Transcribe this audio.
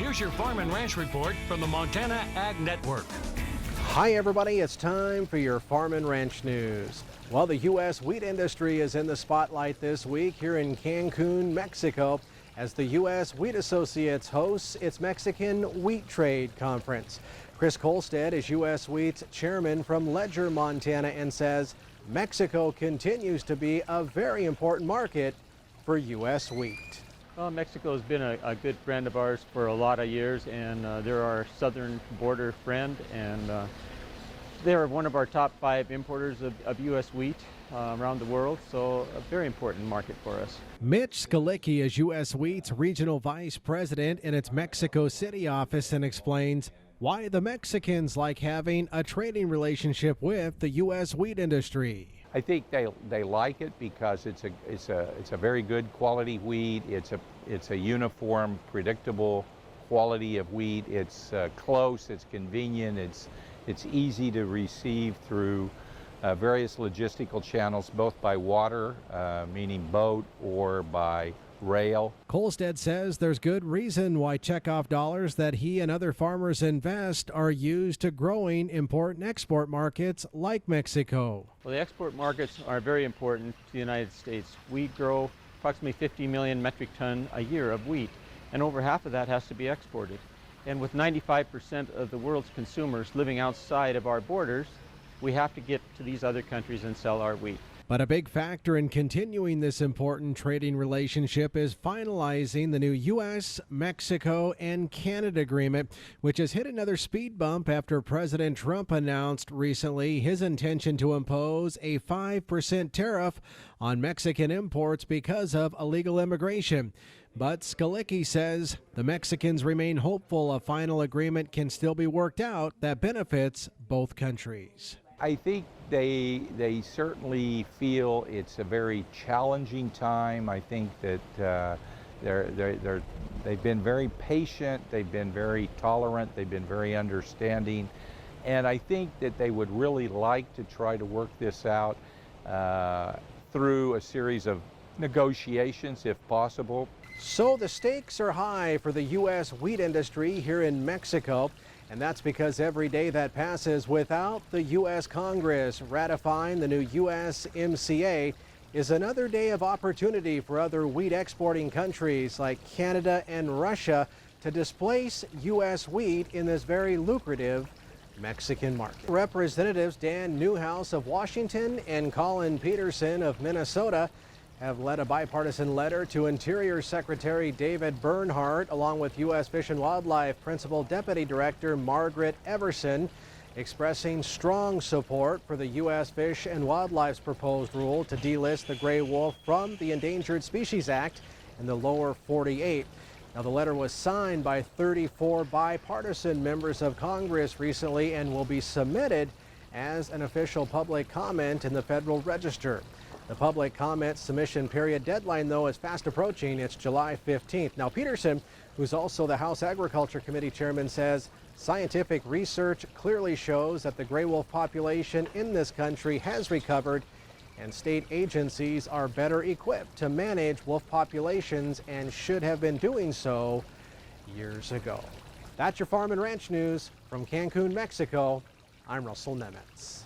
Here's your Farm and Ranch report from the Montana Ag Network. Hi everybody, it's time for your Farm and Ranch news. Well, the U.S. wheat industry is in the spotlight this week here in Cancun, Mexico, as the U.S. Wheat Associates hosts its Mexican Wheat Trade Conference. Chris Kolstad is U.S. Wheat's chairman from Ledger, Montana, and says Mexico continues to be a very important market for U.S. wheat. Well, Mexico has been a good friend of ours for a lot of years, and they're our southern border friend, and they're one of our top 5 importers of U.S. wheat around the world, so a very important market for us. Mitch Skalicki is U.S. Wheat's regional vice president in its Mexico City office and explains why the Mexicans like having a trading relationship with the U.S. wheat industry. I think they like it because it's a very good quality wheat. It's a uniform, predictable quality of wheat. It's close. It's convenient. It's easy to receive through various logistical channels, both by water, meaning boat, or by rail. Kolstad says there's good reason why checkoff dollars that he and other farmers invest are used to growing important export markets like Mexico. Well, the export markets are very important to the United States. We grow approximately 50 million metric ton a year of wheat, and over half of that has to be exported. And with 95% of the world's consumers living outside of our borders, we have to get to these other countries and sell our wheat. But a big factor in continuing this important trading relationship is finalizing the new U.S., Mexico, and Canada agreement, which has hit another speed bump after President Trump announced recently his intention to impose a 5% tariff on Mexican imports because of illegal immigration. But Skalicki says the Mexicans remain hopeful a final agreement can still be worked out that benefits both countries. I think they certainly feel it's a very challenging time. I think that they've been very patient, they've been very tolerant, they've been very understanding, and I think that they would really like to try to work this out through a series of negotiations if possible. So the stakes are high for the U.S. wheat industry here in Mexico. And that's because every day that passes without the U.S. Congress ratifying the new USMCA is another day of opportunity for other wheat exporting countries like Canada and Russia to displace U.S. wheat in this very lucrative Mexican market. Representatives Dan Newhouse of Washington and Colin Peterson of Minnesota have led a bipartisan letter to Interior Secretary David Bernhardt, along with U.S. Fish and Wildlife Principal Deputy Director Margaret Everson, expressing strong support for the U.S. Fish and Wildlife's proposed rule to delist the gray wolf from the Endangered Species Act in the lower 48. Now, the letter was signed by 34 bipartisan members of Congress recently and will be submitted as an official public comment in the Federal Register. The public comment submission period deadline, though, is fast approaching. It's July 15th. Now, Peterson, who's also the House Agriculture Committee chairman, says scientific research clearly shows that the gray wolf population in this country has recovered, and state agencies are better equipped to manage wolf populations and should have been doing so years ago. That's your Farm and Ranch news from Cancun, Mexico. I'm Russell Nemitz.